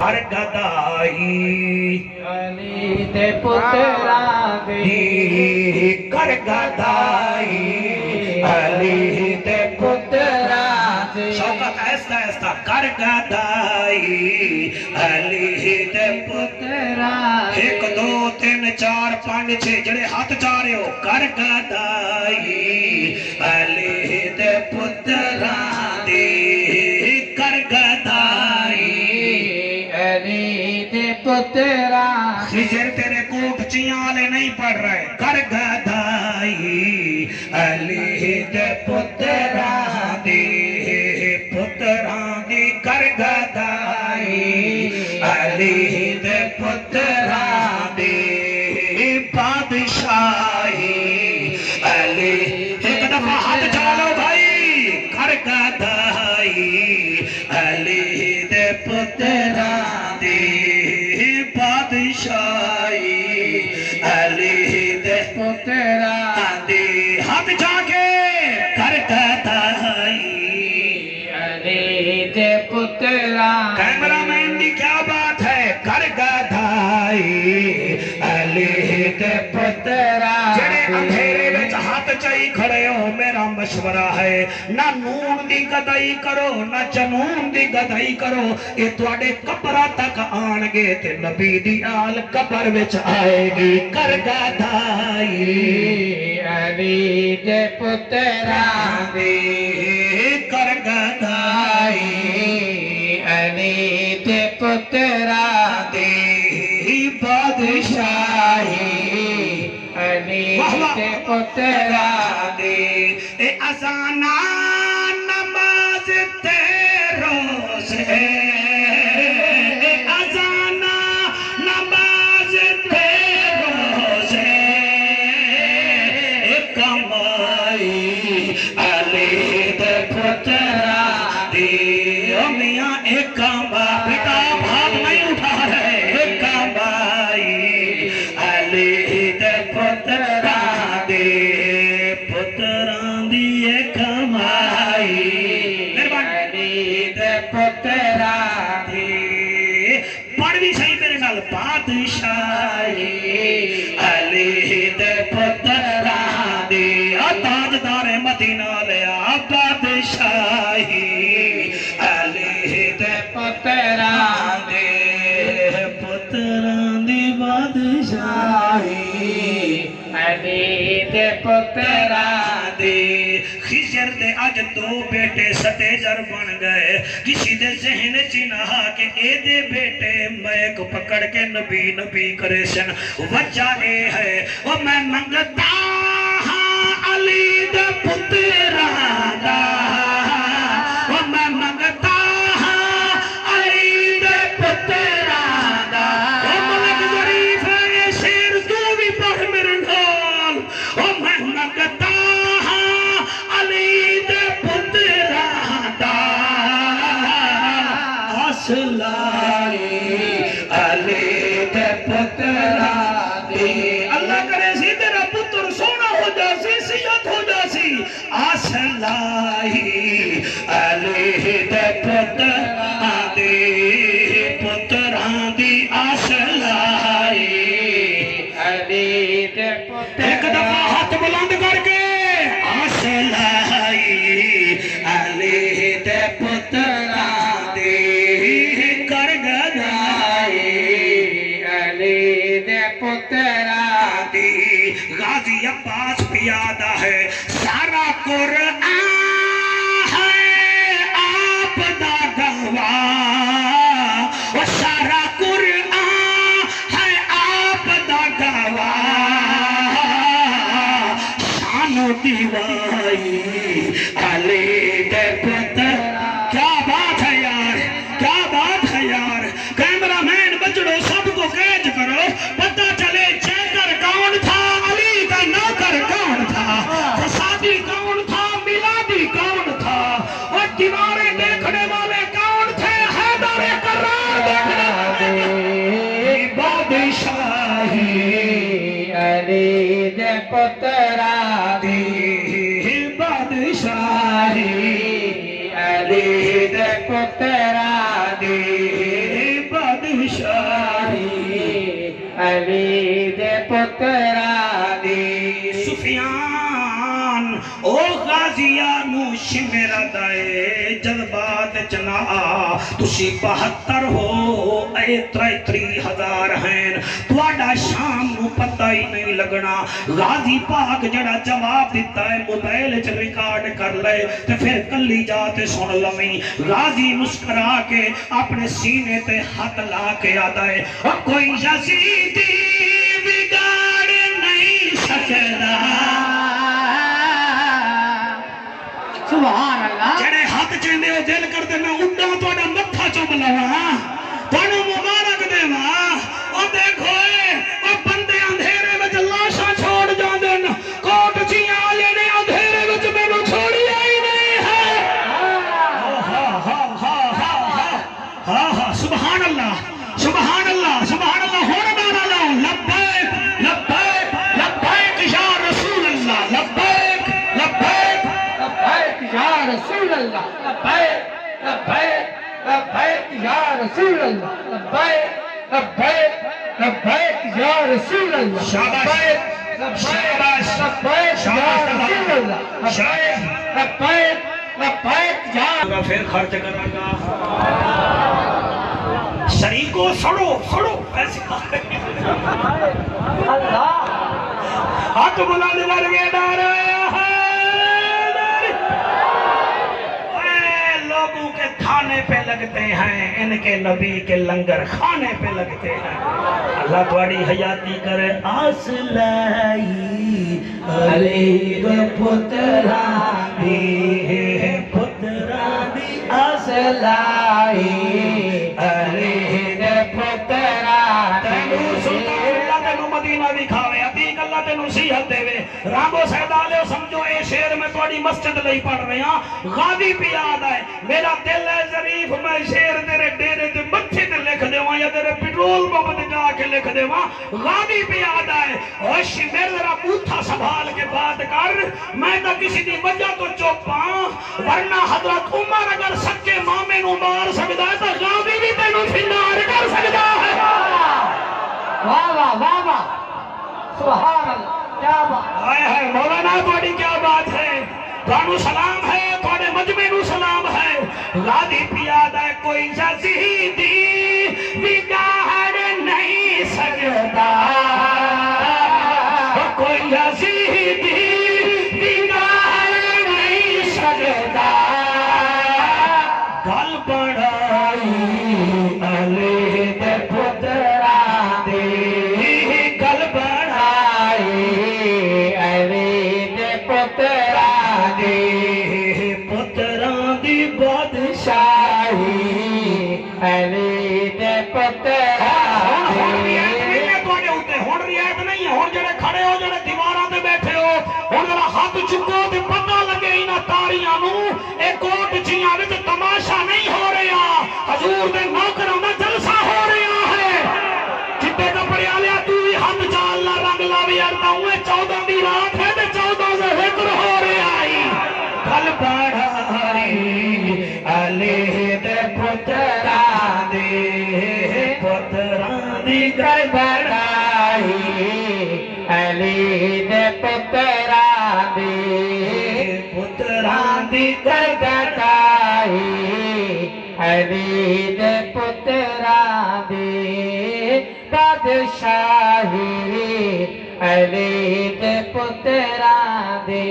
ہر گدائی علی دے پترا دی کر گدائی علی دے پترا دی شوقت ایسا ایسا کر گدائی علی دے پترا ایک دو تین چار پانچ چھ جڑے ہاتھ چاہ رہے ہو کر گدائی علی دے پترا دی کر گدائی علی دے پترا خضر تیرے کوٹ چیالے نہیں پڑھ رہے کر گدائی علی دے پترا دی پترا دی کر گدائی علی دے پترا دی بادشاہی علی ایک دفعہ ہاتھ چالو بھائی کر گدائی علی دے پترا دی بادشاہی علی دے پترا دی ہاتھ جا کے کر گدائی علی دے پترا کیمرہ مین دی کیا بات ہے کر گدائی علی دے پترا جڑے اندھیرے وچ ہاتھ چاہی کھڑے ہو میرا مشورہ ہے نہ نون دی گدائی کرو نہ جنون دی گدائی کرو یہ تواڈے قبرہ تک آن گے تے نبی دی آل قبر وچ آئے گی کر گدائی علی دے پترا دی کر گدائی علی دے پترا دی بادشاہی علی دے پترا دی اے ازانا نماز تے روزے اے ازانا نماز تے روزے اے کمائی علی دے پترا دی او میاں اے کمائی بیٹا بھاگ نہیں اٹھا رہے اے کمائی علی دے پترا دی پترا دی اے کمائی علی دے پترا دی پڑھ بھی صحیح میرے نال بادشاہی علی دے پترا دی تاجدار مدینہ لیا بادشاہی علی دے پترا دے پترا دی بادشاہی علی دے پترا دی خضر دے آج دو بیٹے سٹیجر بن گئے کسی دے ذہن چنہا کہ اے دے بیٹے میک پکڑ کے نبی نبی کرے سن وجہ اے ہے وہ میں منگتا ہاں علی دے پترا دا وہ میں منگتا ہاں علی دے پترا دا وہ ملک ظریف ہے یہ شیر تو بھی پڑھ میرے نال وہ میں منگتا ہاں علی دے پترا دا اصلائی علی دے پترا دی اللہ کرے سی تیرا پتر سونا ہو جاسی سیت ہو جاسی اصلائی علی دے پترا دی پترا دی اصلائی علی دے ایک دفعہ ہاتھ بلند کر کے اصلائی علی دے پترا دی کر گدائی علی دے پترا دی غازی عباس پیادہ ہے سارا قرآن ہے آپ دا گواہ وہ سارا قرآن ہے آپ دا گواہ شان دیوائی علی دے پترا کیا بات ہے یار کیا بات ہے یار کیمرہ مین بچڑو سب کو کیچ کرو پتہ چلے چیکر کون تھا علی کا نوکر کون تھا فسادی کون تھا میلادی کون تھا اور دیواریں دیکھنے والے کون تھے حیدر کرار دیکھنے والے بادشاہی علی دے پترا دی بادشاہی علی دے پترا دی بادشاہی علی دے پتراں دی سفیان او غازیانو شمر دائے جذبات چنا تسی 72 ہو اے 33,000 ہیں تواڈا شام نو پتہ ہی نہیں لگنا غازی پاک جڑا جواب دیتا ہے موبائل چ ریکارڈ کر لے تے پھر کلی جاتے سن لویں غازی مسکرا کے اپنے سینے تے ہاتھ لا کے آتا ہے کوئی یزیدی بگاڑ نہیں سکتا سبحان اللہ جڑے ہاتھ چندے ہو دل کر دے میں اڈا تواڈا متھا چوم لواں تانوں مبارک دیواں او دیکھو او بندے اندھیرے وچ لاشاں چھوڑ جاندے ن کوٹ چیاں والے نے اندھیرے وچ مینوں چھوڑیا ہی نہیں ہے ہاں سبحان اللہ سبحان اللہ سبحان اللہ ہن نعرہ لاؤ لبیک لبیک لبیک یا رسول اللہ لبیک لبیک لبیک یا رسول اللہ لبیک لبیک لبیک یا رسول اللہ لبیک لبیک لبیک یا رسول اللہ شاباش لبیک لبیک یا رسول اللہ لبیک لبیک لبیک یا پھر خرچ کرا گا شریکو سڑو سڑو ایسے اللہ ہاتھ بلند کر کے ڈر لوگوں کے تھانے پہ لگتے ہیں ان کے نبی کے لنگر خانے پہ لگتے ہیں اللہ تواڈی حیاتی کرے آس لائی علی دے پتراں دی آس لائی علی دے پتراں تینوں سلطان اللہ تینوں مدینہ دکھاوے عتیق اللہ تینوں نصیحت دے وے رامو سیدا لے سمجھو اے شعر میں تواڈی مسجد لئی پڑھ رہے ہاں غازی پہ یاد آئے میرا دل ہے ظریف میں شعر تیرے ڈیرے تے متھے تے لکھ دیواں یا تیرے پیٹرول پمپ تے جا کے لکھ دیواں غازی پہ یاد آئے اوش میرے ذرا بوتھا سنبھال کے بات کر میں تو کسی دی وجہ تو چپ ہاں ورنہ حضرت عمر اگر سچے مامے نو مار سکدا ہے تو غازی بھی تینوں فنار کر سکدا ہے واہ واہ واہ واہ سبحان اللہ کیا بات آئے ہے مولانا تواڈی کیا بات ہے تانوں سلام ہے تواڈے مجمع نو سلام ہے غازی پہ یاد ہے کوئی یزیدی بگاڑ نہیں سکتا کوئی یزیدی بگاڑ نہیں سکتا گل بڑائی علی دے پتراں دی گل بڑائی علی دے پتراں دی پتراں دی شاہی علی دے پتراں ہن رعایت نہیں ہے ہن جڑے کھڑے ہو جڑے دیواراں تے بیٹھے ہو ہن ذرا ہاتھ چکو تے پتہ لگے انہاں تاریاں نو اے کوٹ چیاں وچ تماشا نہیں ہو رہا حضور دے نوکراں دا جلسہ ہو رہا ہے چٹے کپڑے والے تو بھی ہاتھ چال لا رنگ لاوی ارتا ہوں 14 دی رات ہے تے 14 سے ذکر ہو رہا ہے گل بڑھائی علی دے پتراں دی گل بڑائی علی دے پتراں دی پتراں دی گل بڑائی علی دے پتراں دی بادشاہی علی دے پتراں دی